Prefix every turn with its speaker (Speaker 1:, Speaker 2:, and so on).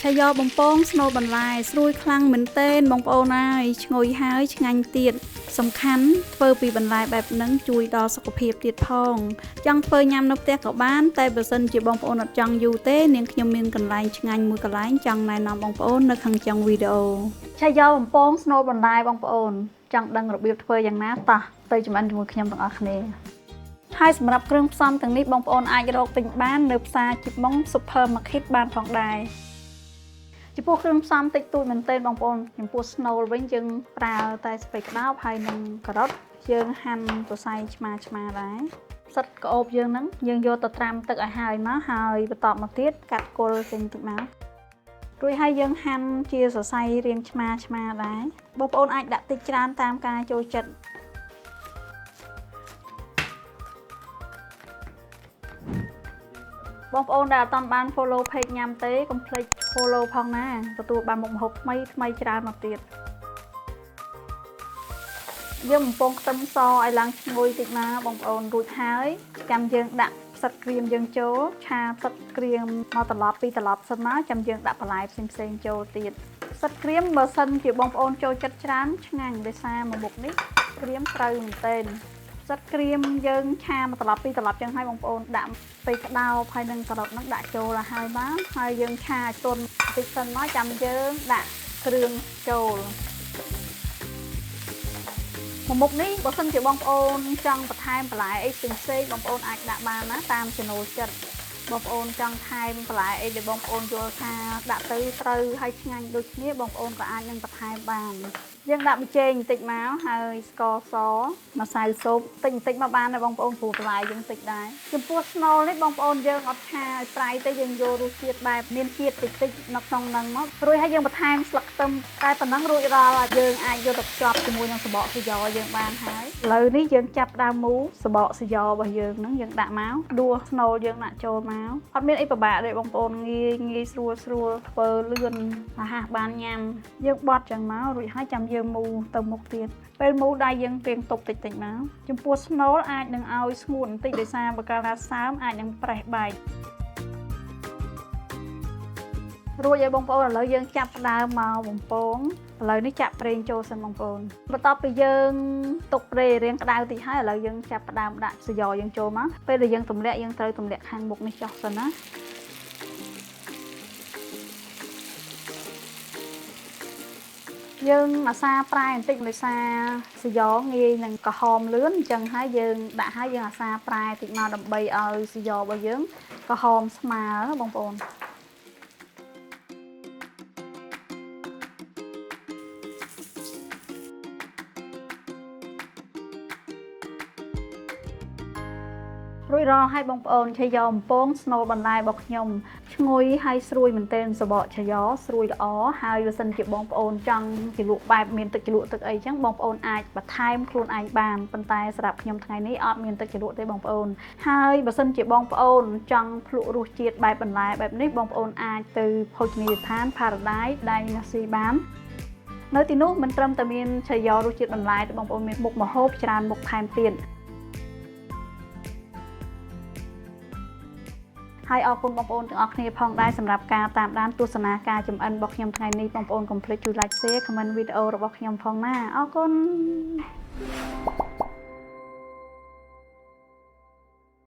Speaker 1: ឆាយ៉បំពងស្នូលបន្លែស្រួយខ្លាំងមែនទែនបងប្អូនអើយឈ្ងុយហើយឆ្ងាញ់ទៀតសំខាន់ធ្វើពីបន្លែបែបហ្នឹងជួយដល់សុខភាពទៀតផងចង់ធ្វើញ៉ាំនៅផ្ទះក៏បានតែបើសិនជាបងប្អូនអត់ចង់យូរទេនាងខ្ញុំមានកន្លែងឆ្ងាញ់មួយកន្លែងចង់ណែនាំបងប្អូននៅខាងចុងវីដេអូឆាយ៉បំពងស្នូលបន្លែបងប្អូនចង់ដឹងរបៀបធ្វើយ៉ាងណាតោះទៅចម្អិនជាមួយខ្ញុំទាំងអស់គ្នាហើយសម្រាប់គ្រឿងផ្សំទាំងនេះបងប្អូនអាចរកទិញបាននៅផ្សារជីម៉ុង Supermarket បានផងដែរចំពោះគ្រឿងផ្សំតិចតួចមែនទែនបងប្អូនចំពោះស្នូលវិញយើងប្រើតែស្ពៃក្តោបហើយនិងការ៉ុតយើងហាន់សរសៃឆ្មាដែរផ្សិតក្អូបយើងហ្នឹងយើងយកទៅត្រាំទឹកឲ្យហើយមកហើយបន្តមកទៀតកាត់គល់ចេញតិចមករួចហើយយើងហាន់ជាសរសៃរាងឆ្មាដែរបងប្អូនអាចដាក់តិចច្រើនតាមការចូលចិត្តបងប្អូនដែលអត់ទាន់បាន follow page ញ៉ាំទេកុំភ្លេច follow ផងណាទទួលបានមុខម្ហូបថ្មីច្រើនមកទៀតយើងបំពងខ្ទឹមសឲ្យឡើងឈ្ងុយតិចណាបងប្អូនរួចហើយចាំយើងដាក់ផ្សិតក្រៀមយើងចូលឆាផ្សិតក្រៀមមកត្រឡប់ពីត្រឡប់សិនមកចាំយើងដាក់បន្លែផ្សេងចូលទៀតផ្សិតក្រៀមបើសិនជាបងប្អូនចូលចិត្តច្រើនឆ្ងាញ់ដោយសារមួយមុខនេះក្រៀមត្រូវមែនទែនផ្សិតក្រៀមយើងឆាមកត្រឡប់ពីត្រឡប់ចឹងហើយបងប្អូនដាក់ស្ពៃក្តោបហើយនឹងការ៉ុតហ្នឹងដាក់ចូលឲ្យហើយមកហើយយើងឆាឲ្យទន់បន្តិចសិនមកចាំយើងដាក់គ្រឿងចូលមួយមុខនេះបើសិនជាបងប្អូនចង់បន្ថែមបន្លែអីផ្សេងបងប្អូនអាចដាក់បានណាតាមចំណូលចិត្តបងប្អូនចង់ថែមបន្លែអីដែលបងប្អូនយល់ថាដាក់ទៅត្រូវហើយឆ្ងាញ់ដូចគ្នាបងប្អូនក៏អាចនឹងបន្ថែមបានយើងដាក់ប៊ីចេងបន្តិចមកហើយស្ករសម្សៅស៊ុបបន្តិចមកបានដែរបងប្អូនព្រោះបន្លែយើងតិចដែរចំពោះស្នូលនេះបងប្អូនយើងអត់ឆាឲ្យប្រៃទេយើងយករសជាតិបែបមានជាតិតិចនៅក្នុងហ្នឹងមករួចហើយយើងបន្ថែមស្លឹកខ្ទឹមតែប៉ុណ្ណឹងរួចរាល់យើងអាចយកទៅភ្ជាប់ជាមួយនឹងសបកសយ៉យើងបានហើយឥឡូវនេះយើងចាប់ដើមមូលសបកសយ៉របស់យើងហ្នឹងយើងដាក់មកដួសស្នូលយើងដាក់ចូលមកអត់មានអីពិបាកទេបងប្អូនងាយស្រួលធ្វើលឿនរហ័សបានញ៉ាំយើងបត់ចឹងមករួចហើយចាំយើងមូលទៅមុខទៀតពេលមូលដៃយើងរៀងតុបតិចមកចំពោះស្នូលអាចនឹងឲ្យស្ងួតបន្តិចដោយសារបើកាលណាសើមអាចនឹងប្រេះបែករួចឲ្យបងប្អូនឥឡូវយើងចាប់ផ្ដើមមកបំពងឥឡូវនេះចាក់ប្រេងចូលសិនបងប្អូនបន្ទាប់ពីយើងទុកប្រេងរៀងក្តៅតិចហើយឥឡូវយើងចាប់ផ្ដើមដាក់សយ៉យើងចូលមកពេលដែលយើងទម្លាក់យើងត្រូវទម្លាក់ខាងមុខនេះចុះសិនណាយើងអាសាប្រែបន្តិចដោយសារសយ៉ងាយនឹងក្រហមលឿនអញ្ចឹងហើយយើងដាក់ហើយយើងអាសាប្រែតិចមកដើម្បីឲ្យសយ៉របស់យើងក្រហមស្មើបងប្អូនរួចរាល់ឲ្យបងប្អូនឆាយ៉បំពងស្នូលបន្លែរបស់ខ្ញុំឈ្ងុយហើយស្រួយមែនទែនសបកឆាយ៉ស្រួយល្អហើយបើសិនជាបងប្អូនចង់ជ្រលក់បែបមានទឹកជ្រលក់ទឹកអីចឹងបងប្អូនអាចបន្ថែមខ្លួនឯងបានប៉ុន្តែសម្រាប់ខ្ញុំថ្ងៃនេះអត់មានទឹកជ្រលក់ទេបងប្អូនហើយបើសិនជាបងប្អូនចង់ភ្លក់រសជាតិបែបបន្លែបែបនេះបងប្អូនអាចទៅភោជនីយដ្ឋាន Paradise Dynasty បាននៅទីនោះមិនត្រឹមតែមានឆាយ៉រសជាតិបន្លែទេបងប្អូនមានមុខម្ហូបច្រើនមុខថែមទៀតហើយអរគុណបងប្អូនទាំងអស់គ្នាផងដែរសម្រាប់ការតាមដានទស្សនាការចម្អិនរបស់ខ្ញុំថ្ងៃនេះបងប្អូនកុំភ្លេចជួយ like share comment វីដេអូរបស់ខ្ញុំផងណាអរគុណ